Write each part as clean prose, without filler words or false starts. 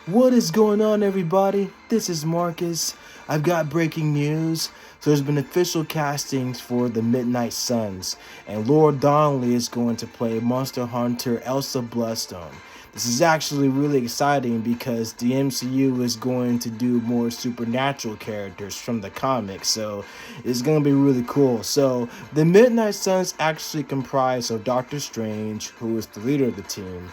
What is going on, everybody? This is Marcus. I've got breaking news. So there's been official castings for the Midnight Suns, and Lord Donnelly is going to play Monster Hunter Elsa Bloodstone. This is actually really exciting because the MCU is going to do more supernatural characters from the comics, so it's going to be really cool. So the Midnight Suns actually comprise of Doctor Strange, who is the leader of the team.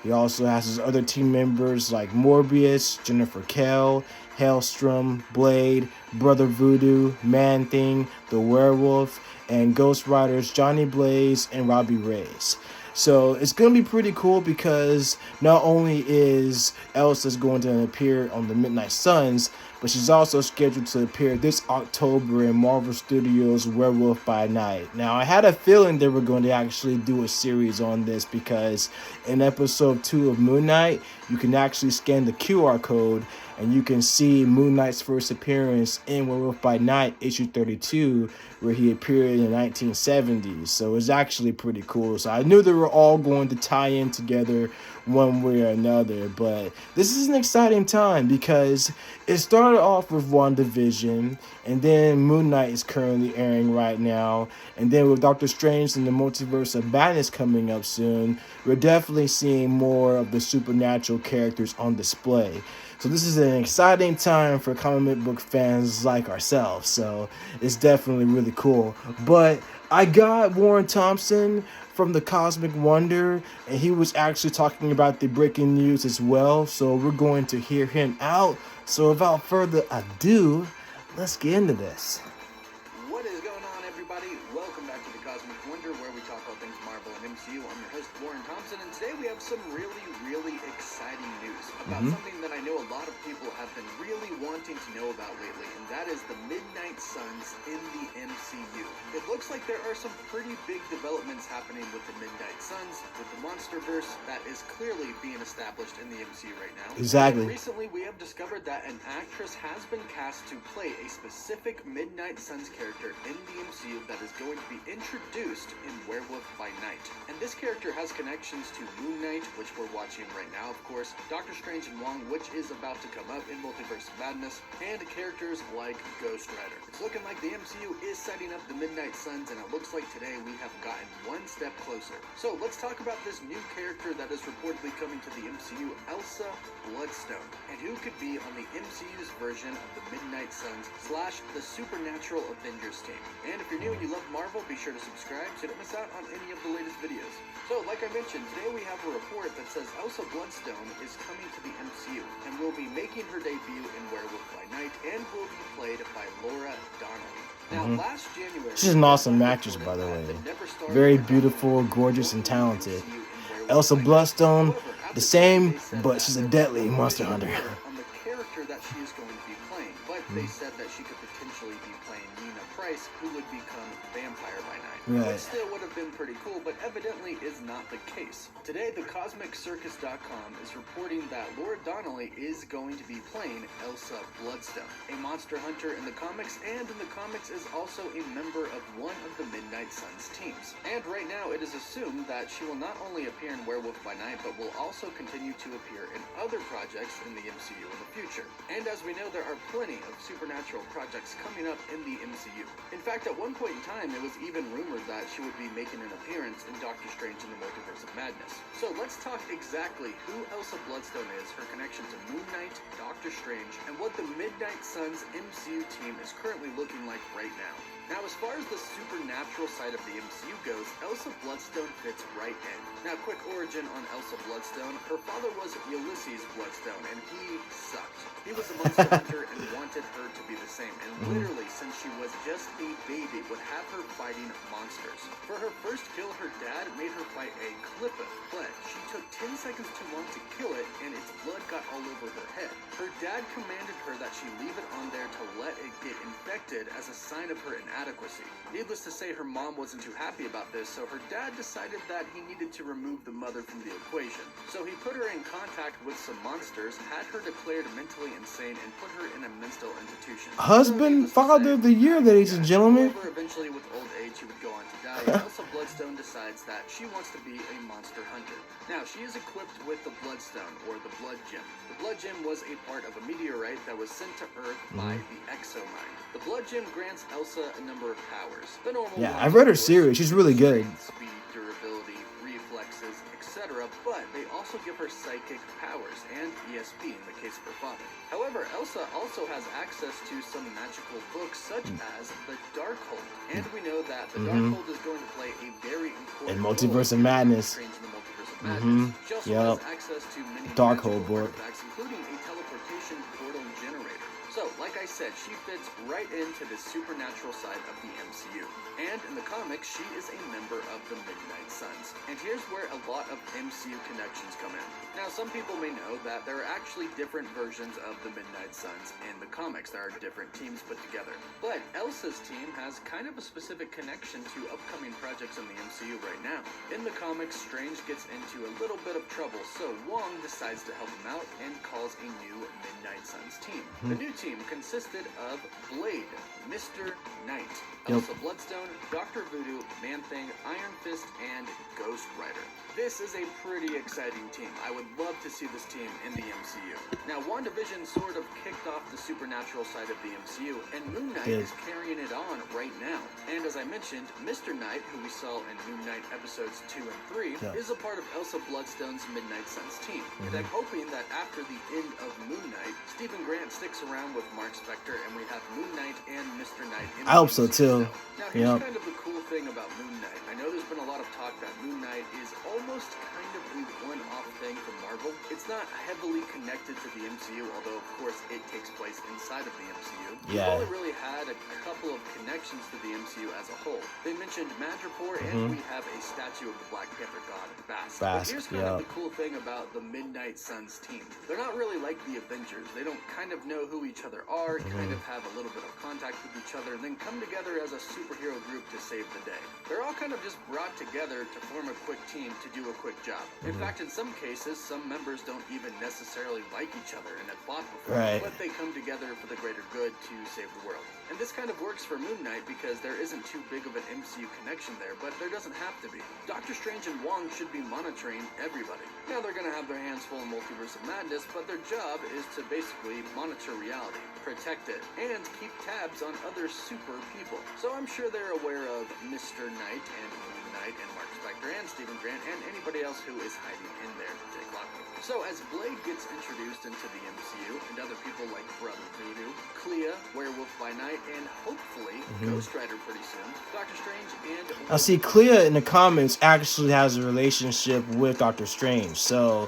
He also has his other team members like Morbius, Jennifer Kell, Hailstrom, Blade, Brother Voodoo, Man-Thing, the Werewolf, and Ghost Riders Johnny Blaze and Robbie Reyes. So it's going to be pretty cool because not only is Elsa's going to appear on the Midnight Suns, but she's also scheduled to appear this October in Marvel Studios' Werewolf by Night. Now, I had a feeling they were going to actually do a series on this because in episode 2 of Moon Knight, you can actually scan the QR code and you can see Moon Knight's first appearance in Werewolf by Night, issue 32, where he appeared in the 1970s. So it's actually pretty cool. So I knew they were all going to tie in together one way or another. But this is an exciting time because it started off with WandaVision, and then Moon Knight is currently airing right now. And then with Doctor Strange and the Multiverse of Madness coming up soon, we're definitely seeing more of the supernatural characters on display. So this is an exciting time for comic book fans like ourselves. So it's definitely really cool. But I got Warren Thompson from the Cosmic Wonder, and he was actually talking about the breaking news as well. So we're going to hear him out. So without further ado, let's get into this. What is going on, everybody? Welcome back to the Cosmic Wonder, where we talk all things Marvel and MCU. I'm your host, Warren Thompson, and today we have some really exciting news about something that I know a lot of people have been really wanting to know about lately, and that is the Midnight Suns in the MCU. It looks like there are some pretty big developments happening with the Midnight Suns, with the Monsterverse that is clearly being established in the MCU right now. Exactly. And recently, we have discovered that an actress has been cast to play a specific Midnight Suns character in the MCU that is going to be introduced in Werewolf by Night. And this character has connections to Moon Knight, which we're watching right now, of course, Doctor Strange and Wong, which is about to come up in Multiverse of Madness, and characters like Ghost Rider. It's looking like the MCU is setting up the Midnight Suns, and it looks like today we have gotten one step closer. So let's talk about this new character that is reportedly coming to the MCU, Elsa Bloodstone, and who could be on the MCU's version of the Midnight Suns / the Supernatural Avengers team. And if you're new and you love Marvel, be sure to subscribe so you don't miss out on any of the latest videos. So, like I mentioned, today we have a report that says Elsa Bloodstone is coming to the MCU and will be making her debut in Werewolf by Night and will be played by Laura Donnelly. Now, last January, She's an awesome actress, by the way. Very beautiful, gorgeous, and talented. Elsa Bloodstone, the same, but she's a deadly monster hunter. On the character that she is going to be playing, but they said that she could potentially be playing Nina Price, who would become Vampire by Night. Right. Which still would have been pretty cool, but evidently is not the case. Today, thecosmiccircus.com is reporting that Laura Donnelly is going to be playing Elsa Bloodstone, a monster hunter in the comics, and in the comics is also a member of one of the Midnight Suns teams. And right now, it is assumed that she will not only appear in Werewolf by Night, but will also continue to appear in other projects in the MCU in the future. And as we know, there are plenty of supernatural projects coming up in the MCU. In fact, at one point in time, it was even rumored that she would be making an appearance in Doctor Strange in the Multiverse of Madness. So let's talk exactly who Elsa Bloodstone is, her connection to Moon Knight, Doctor Strange, and what the Midnight Suns MCU team is currently looking like right now. Now, as far as the supernatural side of the MCU goes, Elsa Bloodstone fits right in. Now, quick origin on Elsa Bloodstone. Her father was Ulysses Bloodstone, and he sucked. He was a monster hunter and wanted her to be the same, and literally, since she was just a baby, would have her fighting monsters. For her first kill, her dad made her fight a clip of blood. She took 10 seconds too long to kill it, and its blood got all over her head. Her dad commanded her that she leave it on there to let it get infected as a sign of her inadequacy. Needless to say, her mom wasn't too happy about this, so her dad decided that he needed to remove the mother from the equation. So he put her in contact with some monsters, had her declared mentally insane, and put her in a mental institution. Husband, father of the year, ladies and gentlemen. However, eventually with old age, he would go on to die, and Elsa Bloodstone decides that she wants to be a monster hunter. Now, she is equipped with the Bloodstone, or the Blood Gem, The Blood Gem was a part of a meteorite that was sent to Earth by the Exomind. The Blood Gem grants Elsa a number of powers. The normal Yeah, ones, I've read her of course, series. She's really good. Speed, durability, reflexes, etc. But they also give her psychic powers and ESP in the case of her father. However, Elsa also has access to some magical books such as the Darkhold. And we know that the Darkhold is going to play a very important In role Multiverse of in Madness. Strange in the Multiverse of Madness. She also Yep. has access to many Darkhold magical book. artifacts, including a teleportation portal generator. So, like I said, she fits right into the supernatural side of the MCU. And in the comics, she is a member of the Midnight Suns. And here's where a lot of MCU connections come in. Now, some people may know that there are actually different versions of the Midnight Suns in the comics. There are different teams put together. But Elsa's team has kind of a specific connection to upcoming projects in the MCU right now. In the comics, Strange gets into a little bit of trouble, so Wong decides to help him out and calls a new Midnight Suns team. The new team consisted of Blade, Mr. Knight, Elsa Bloodstone, Dr. Voodoo, Man-Thing, Iron Fist, and Ghost Rider. This is a pretty exciting team. I would love to see this team in the MCU. Now, WandaVision sort of kicked off the supernatural side of the MCU, and Moon Knight is carrying it on right now. And as I mentioned, Mr. Knight, who we saw in Moon Knight episodes 2 and 3, is a part of Elsa Bloodstone's Midnight Suns team. And I'm hoping that after the end of Moon Knight, Stephen Grant sticks around with Mark Spector, and we have Moon Knight and Mr. Knight in the I hope so MCU. too. Now, here's kind of the cool thing about Moon Knight. I know there's been a lot of talk that Moon Knight is almost kind of a one-off thing from Marvel. It's not heavily connected to the MCU, although of course it takes place inside of the MCU. We've only really had a couple of connections to the MCU as a whole. They mentioned Madripoor, and we have a statue of the Black Panther god, Bast. But here's kind of the cool thing about the Midnight Suns team. They're not really like the Avengers. They don't kind of know who each other are, kind of have a little bit of contact with each other, and then come together as a superhero group to save the day. They're all kind of just brought together to form a quick team to do a quick job. In fact, in some cases, some members don't even necessarily like each other and have fought before, but they come together for the greater good to save the world. And this kind of works for Moon Knight because there isn't too big of an MCU connection there, but there doesn't have to be. Doctor Strange and Wong should be monitoring everybody. Now they're going to have their hands full in Multiverse of Madness, but their job is to basically monitor reality, protect it, and keep tabs on other super people. So I'm sure they're aware of Mr. Knight and Moon Knight and Mark Spector and Stephen Grant and anybody else who is hiding in there to take Lockwood. So as Blade gets introduced into the MCU, and other people like Brother Voodoo, Clea, Werewolf by Night, and hopefully Ghost Rider pretty soon, Doctor Strange and... Now see, Clea in the comics actually has a relationship with Doctor Strange, so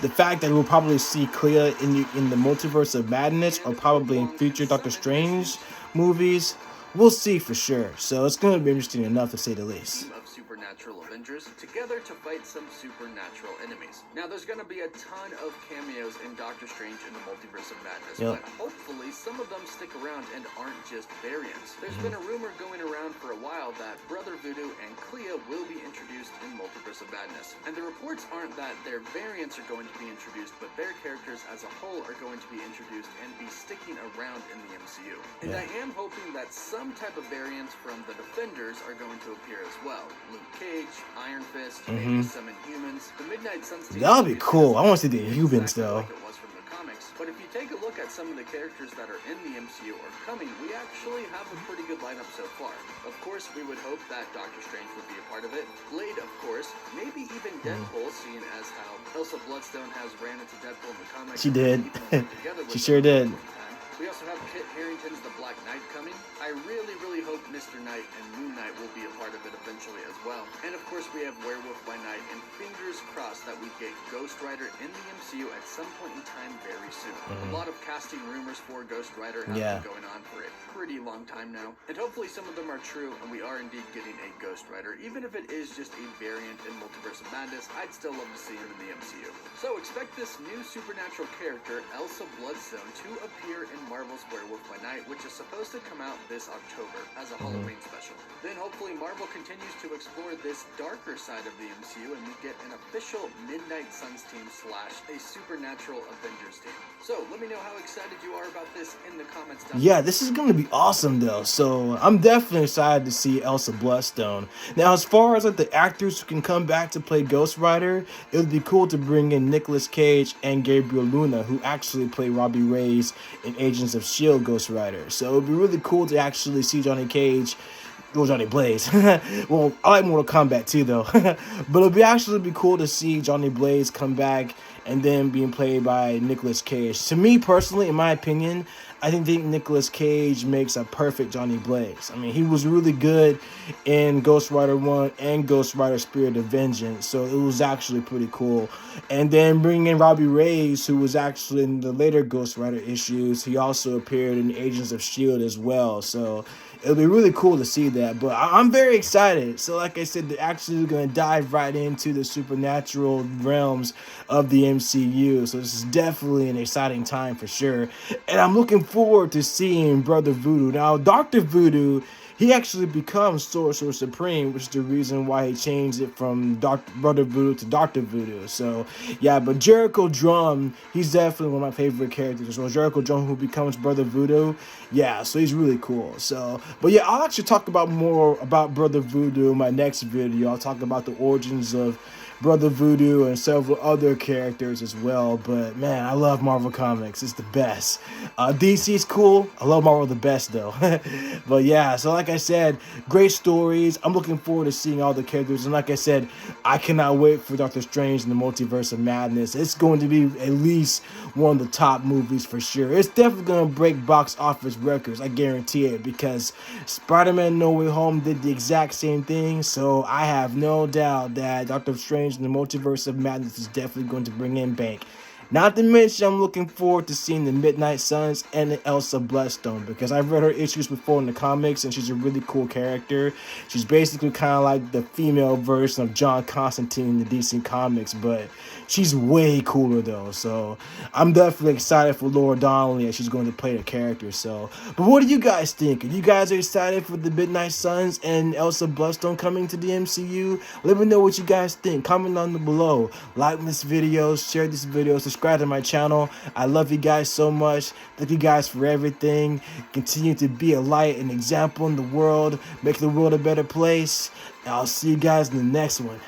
the fact that we'll probably see Clea in the Multiverse of Madness or probably in future Doctor Strange movies, we'll see for sure. So it's going to be interesting enough to say the least. Of supernatural Avengers together to fight some supernatural enemies. Now there's going to be a ton of cameos in Doctor Strange in the Multiverse of Madness, but hopefully some of them stick around and aren't just variants. There's been a rumor going around for a while that Brother Voodoo and Clea will be introduced in Multiverse of Madness, and the reports aren't that their variants are going to be introduced, but their characters as a whole are going to be introduced and be sticking around in the MCU. And I am hoping that some type of variants from the Defenders are going to appear as well. Luke Cage, Iron Fist, maybe some Inhumans. The Midnight Suns team That would be cool. I want to see the Inhumans though. like it was from the comics. But if you take a look at some of the characters that are in the MCU or coming, we actually have a pretty good lineup so far. Of course, we would hope that Doctor Strange would be a part of it. Blade, of course. Maybe even Deadpool, seeing as how Elsa Bloodstone has ran into Deadpool in the comics. She did. She sure did. We also have Kit Harington's The Black Knight coming. I really, really hope Mr. Knight and Moon Knight will be a part of it eventually as well. And of course we have Werewolf by Night, and fingers crossed that we get Ghost Rider in the MCU at some point in time very soon. A lot of casting rumors for Ghost Rider have been going on for a pretty long time now. And hopefully some of them are true, and we are indeed getting a Ghost Rider. Even if it is just a variant in Multiverse of Madness, I'd still love to see him in the MCU. So expect this new supernatural character, Elsa Bloodstone, to appear in Marvel's Werewolf by Night, which is supposed to come out this October as a Halloween special. Then hopefully Marvel continues to explore this dark darker side of the MCU, and we get an official Midnight Suns team / a supernatural Avengers team. So let me know how excited you are about this in the comments down below. Yeah, this is going to be awesome though. So I'm definitely excited to see Elsa Bloodstone. Now, as far as like the actors who can come back to play Ghost Rider, it would be cool to bring in Nicolas Cage and Gabriel Luna, who actually play Robbie Reyes in Agents of S.H.I.E.L.D. Ghost Rider. So it would be really cool to actually see Johnny Cage. Well, Johnny Blaze. Well, I like Mortal Kombat too, though. But it'd be cool to see Johnny Blaze come back and then being played by Nicolas Cage. To me personally, in my opinion, I think Nicolas Cage makes a perfect Johnny Blaze. I mean, he was really good in Ghost Rider 1 and Ghost Rider Spirit of Vengeance, so it was actually pretty cool. And then bringing in Robbie Reyes, who was actually in the later Ghost Rider issues. He also appeared in Agents of S.H.I.E.L.D. as well, so it'll be really cool to see that. But I'm very excited. So like I said, they're actually going to dive right into the supernatural realms of the MCU. So this is definitely an exciting time for sure. And I'm looking forward to seeing Brother Voodoo. Now, Dr. Voodoo, he actually becomes Sorcerer Supreme, which is the reason why he changed it from Brother Voodoo to Dr. Voodoo. So, yeah, but Jericho Drum, he's definitely one of my favorite characters. So Jericho Drum, who becomes Brother Voodoo, yeah, so he's really cool. So, but yeah, I'll actually talk about more about Brother Voodoo in my next video. I'll talk about the origins of Brother Voodoo and several other characters as well. But man, I love Marvel Comics. It's the best. DC's cool. I love Marvel the best though. But yeah, so like I said, great stories. I'm looking forward to seeing all the characters. And like I said, I cannot wait for Doctor Strange and the Multiverse of Madness. It's going to be at least one of the top movies for sure. It's definitely going to break box office records. I guarantee it, because Spider-Man No Way Home did the exact same thing. So I have no doubt that Doctor Strange and the Multiverse of Madness is definitely going to bring in bank. Not to mention, I'm looking forward to seeing the Midnight Suns and the Elsa Bloodstone, because I've read her issues before in the comics, and she's a really cool character. She's basically kind of like the female version of John Constantine in the DC comics, but she's way cooler though. So I'm definitely excited for Laura Donnelly as she's going to play the character. So, but what do you guys think? Are you guys excited for the Midnight Suns and Elsa Bloodstone coming to the MCU? Let me know what you guys think. Comment down below. Like this video, share this video, subscribe to my channel. I love you guys so much. Thank you guys for everything. Continue to be a light and example in the world. Make the world a better place. And I'll see you guys in the next one.